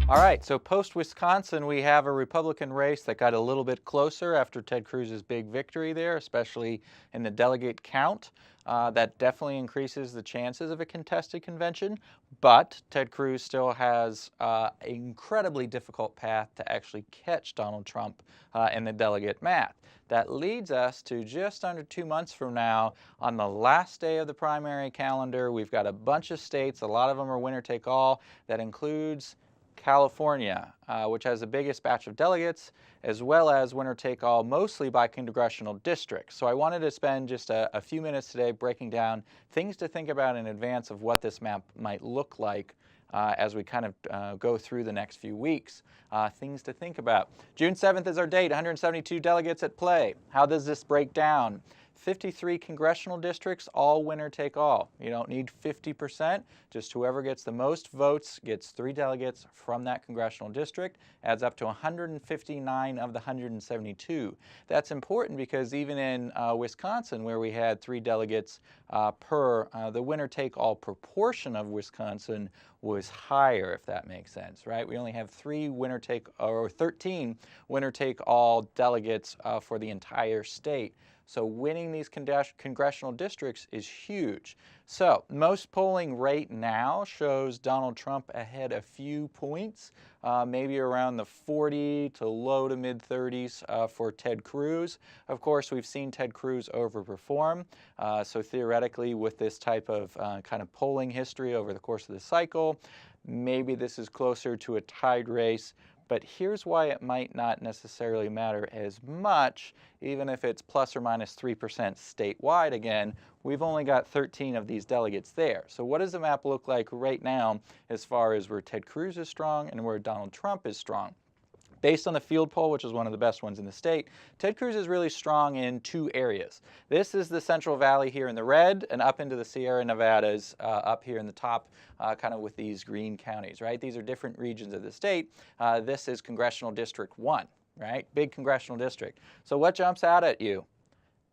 All right, so post-Wisconsin, we have a Republican race that got a little bit closer after Ted Cruz's big victory there, especially in the delegate count. That definitely increases the chances of a contested convention, but Ted Cruz still has an incredibly difficult path to actually catch Donald Trump in the delegate math. That leads us to just under 2 months from now, on the last day of the primary calendar. We've got a bunch of states, a lot of them are winner-take-all. That includes California, which has the biggest batch of delegates, as well as winner-take-all, mostly by congressional districts. So I wanted to spend just a few minutes today breaking down things to think about in advance of what this map might look like as we kind of go through the next few weeks. Things to think about. June 7th is our date, 172 delegates at play. How does this break down? 53 congressional districts, all winner take all. You don't need 50%, just whoever gets the most votes gets 3 delegates from that congressional district, adds up to 159 of the 172. That's important because even in Wisconsin, where we had 3 delegates per, the winner take all proportion of Wisconsin was higher, if that makes sense, right? We only have 13 winner take all delegates for the entire state. So winning these congressional districts is huge. So most polling right now shows Donald Trump ahead a few points, maybe around the 40 to low to mid 30s for Ted Cruz. Of course, we've seen Ted Cruz overperform. So theoretically, with this type of kind of polling history over the course of the cycle, maybe this is closer to a tied race. But here's why it might not necessarily matter as much, even if it's plus or minus 3% statewide again. We've only got 13 of these delegates there. So what does the map look like right now as far as where Ted Cruz is strong and where Donald Trump is strong? Based on the field poll, which is one of the best ones in the state, Ted Cruz is really strong in 2 areas. This is the Central Valley here in the red, and up into the Sierra Nevadas up here in the top, kind of with these green counties, right? These are different regions of the state. This is Congressional District 1, right? Big congressional district. So what jumps out at you?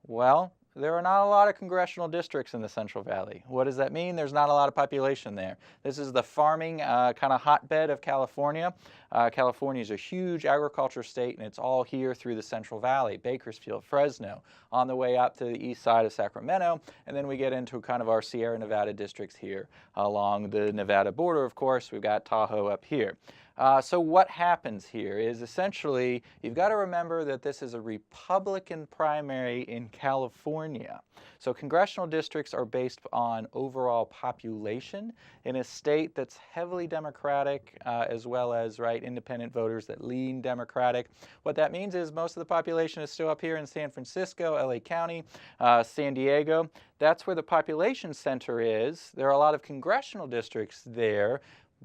Well, there are not a lot of congressional districts in the Central Valley. What does that mean? There's not a lot of population there. This is the farming kind of hotbed of California. California is a huge agriculture state, and it's all here through the Central Valley, Bakersfield, Fresno, on the way up to the east side of Sacramento, and then we get into kind of our Sierra Nevada districts here along the Nevada border, of course. We've got Tahoe up here. So what happens here is essentially, you've got to remember that this is a Republican primary in California. So congressional districts are based on overall population in a state that's heavily Democratic, as well as independent voters that lean Democratic. What that means is most of the population is still up here in San Francisco, LA County, San Diego. That's where the population center is. There are a lot of congressional districts there,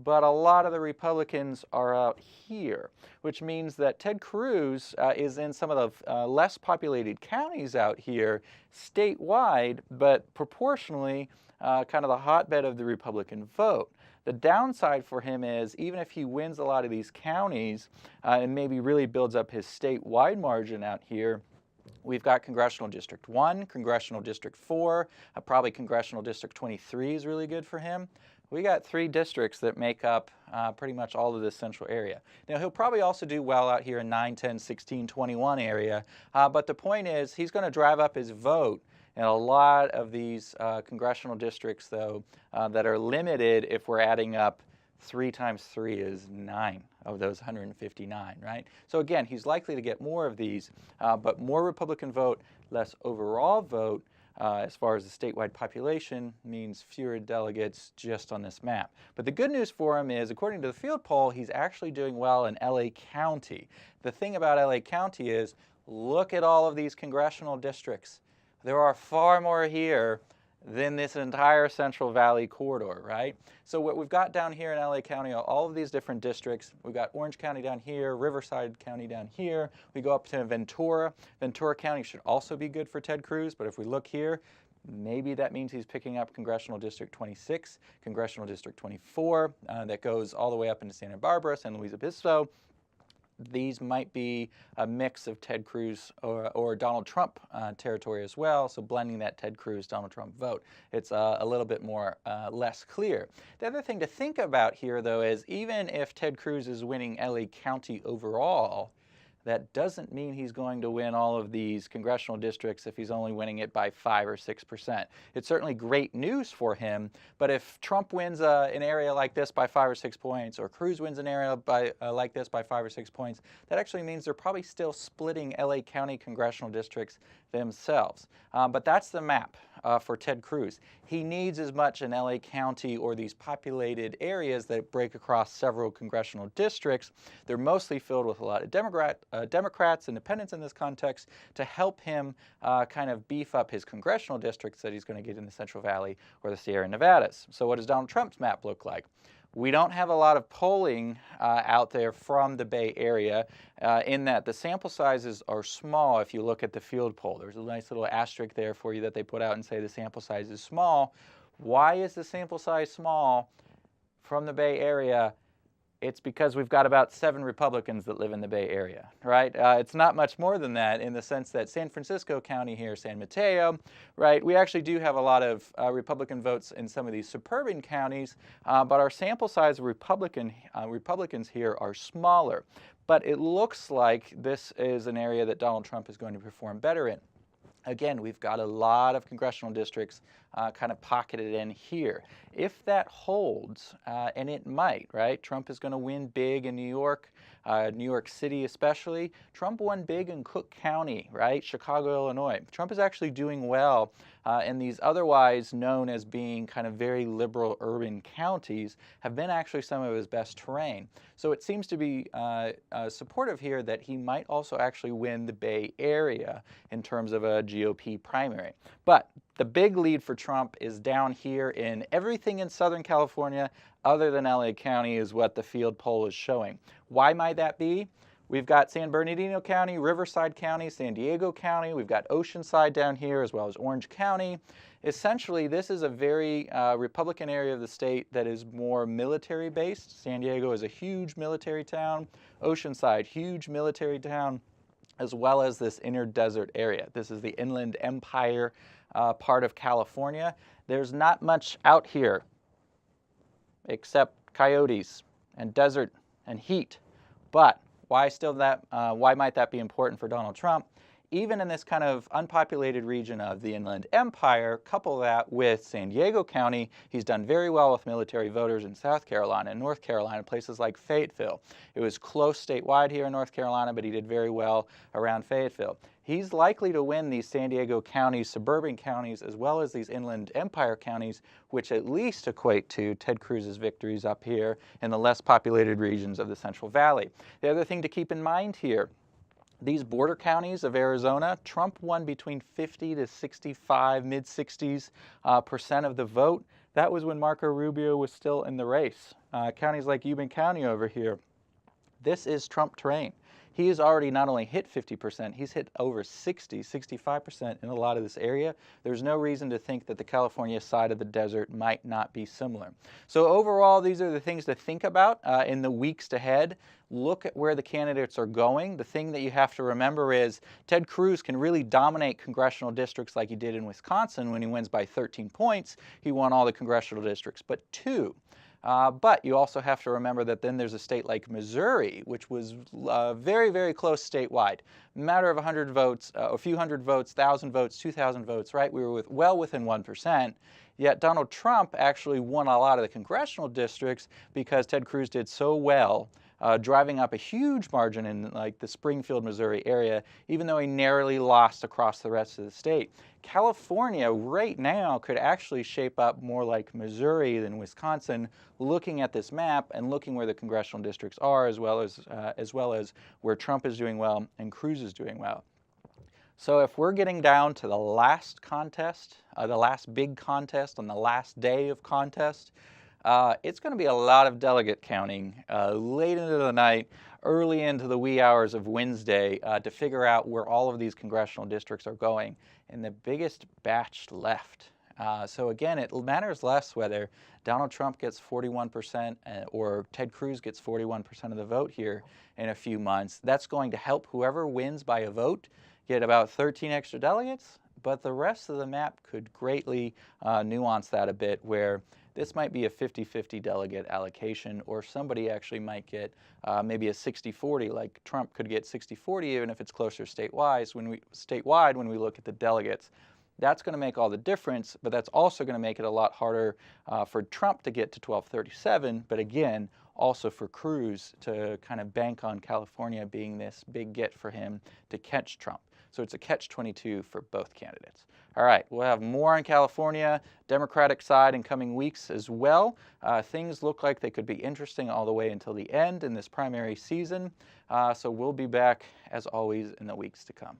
but a lot of the Republicans are out here, which means that Ted Cruz is in some of the less populated counties out here statewide, but proportionally kind of the hotbed of the Republican vote. The downside for him is even if he wins a lot of these counties and maybe really builds up his statewide margin out here, we've got Congressional District 1, Congressional District 4, probably Congressional District 23 is really good for him. We got 3 districts that make up pretty much all of this central area. Now, he'll probably also do well out here in 9, 10, 16, 21 area, but the point is he's going to drive up his vote in a lot of these congressional districts, though, that are limited if we're adding up 3 times 3 is 9 of those 159, right? So again, he's likely to get more of these, but more Republican vote, less overall vote, as far as the statewide population, means fewer delegates just on this map. But the good news for him is, according to the field poll, he's actually doing well in LA County. The thing about LA County is, look at all of these congressional districts. There are far more here than this entire Central Valley corridor, right? So what we've got down here in LA County are all of these different districts. We've got Orange County down here, Riverside County down here. We go up to Ventura. Ventura County should also be good for Ted Cruz, but if we look here, maybe that means he's picking up Congressional District 26, Congressional District 24, that goes all the way up into Santa Barbara, San Luis Obispo. these might be a mix of Ted Cruz or Donald Trump territory as well, so blending that Ted Cruz, Donald Trump vote. It's a little bit more less clear. The other thing to think about here, though, is even if Ted Cruz is winning LA County overall, that doesn't mean he's going to win all of these congressional districts if he's only winning it by 5 or 6%. It's certainly great news for him, but if Trump wins an area like this by 5 or 6 points, or Cruz wins an area like this by 5 or 6 points, that actually means they're probably still splitting LA County congressional districts themselves. But that's the map for Ted Cruz. He needs as much in LA County or these populated areas that break across several congressional districts. They're mostly filled with a lot of Democrats, independents in this context, to help him kind of beef up his congressional districts that he's going to get in the Central Valley or the Sierra Nevadas. So what does Donald Trump's map look like? We don't have a lot of polling out there from the Bay Area in that the sample sizes are small if you look at the field poll. There's a nice little asterisk there for you that they put out and say the sample size is small. Why is the sample size small from the Bay Area? It's because we've got about 7 Republicans that live in the Bay Area, right? It's not much more than that in the sense that San Francisco County here, San Mateo, right? We actually do have a lot of Republican votes in some of these suburban counties, but our sample size of Republicans here are smaller. But it looks like this is an area that Donald Trump is going to perform better in. Again, we've got a lot of congressional districts kind of pocketed in here. If that holds, and it might, right? Trump is going to win big in New York City especially. Trump won big in Cook County, right? Chicago, Illinois. Trump is actually doing well in these otherwise known as being kind of very liberal urban counties, have been actually some of his best terrain. So it seems to be supportive here that he might also actually win the Bay Area in terms of a GOP primary. But the big lead for Trump is down here in everything in Southern California other than LA County is what the field poll is showing. Why might that be? We've got San Bernardino County, Riverside County, San Diego County. We've got Oceanside down here as well as Orange County. Essentially, this is a very Republican area of the state that is more military-based. San Diego is a huge military town. Oceanside, huge military town, as well as this inner desert area. This is the Inland Empire part of California. There's not much out here except coyotes and desert and heat. But why might that be important for Donald Trump? Even in this kind of unpopulated region of the Inland Empire, couple that with San Diego County, he's done very well with military voters in South Carolina and North Carolina, places like Fayetteville. It was close statewide here in North Carolina, but he did very well around Fayetteville. He's likely to win these San Diego counties, suburban counties, as well as these Inland Empire counties, which at least equate to Ted Cruz's victories up here in the less populated regions of the Central Valley. The other thing to keep in mind here, these border counties of Arizona, Trump won between 50 to 65, mid-60s % of the vote. That was when Marco Rubio was still in the race. Counties like Yuba County over here, this is Trump terrain. He has already not only hit 50%, he's hit over 60, 65% in a lot of this area. There's no reason to think that the California side of the desert might not be similar. So overall, these are the things to think about in the weeks ahead. Look at where the candidates are going. The thing that you have to remember is Ted Cruz can really dominate congressional districts like he did in Wisconsin when he wins by 13 points. He won all the congressional districts but 2. But you also have to remember that then there's a state like Missouri, which was very, very close statewide. Matter of 100 votes, a few hundred votes, 1,000 votes, 2,000 votes, right? We were well within 1%. Yet Donald Trump actually won a lot of the congressional districts because Ted Cruz did so well, driving up a huge margin in like the Springfield, Missouri area, even though he narrowly lost across the rest of the state. California right now could actually shape up more like Missouri than Wisconsin, looking at this map and looking where the congressional districts are, as well as where Trump is doing well and Cruz is doing well. So if we're getting down to the last contest, the last big contest on the last day of contest, it's going to be a lot of delegate counting late into the night, early into the wee hours of Wednesday to figure out where all of these congressional districts are going. And the biggest batch left So again, it matters less whether Donald Trump gets 41% or Ted Cruz gets 41% of the vote here in a few months. That's going to help whoever wins by a vote get about 13 extra delegates, but the rest of the map could greatly nuance that a bit, where this might be a 50-50 delegate allocation, or somebody actually might get maybe a 60-40, like Trump could get 60-40 even if it's closer statewide when we look at the delegates. That's going to make all the difference, but that's also going to make it a lot harder for Trump to get to 1237, but again, also for Cruz to kind of bank on California being this big get for him to catch Trump. So it's a catch-22 for both candidates. All right, we'll have more on California, Democratic side in coming weeks as well. Things look like they could be interesting all the way until the end in this primary season. So we'll be back, as always, in the weeks to come.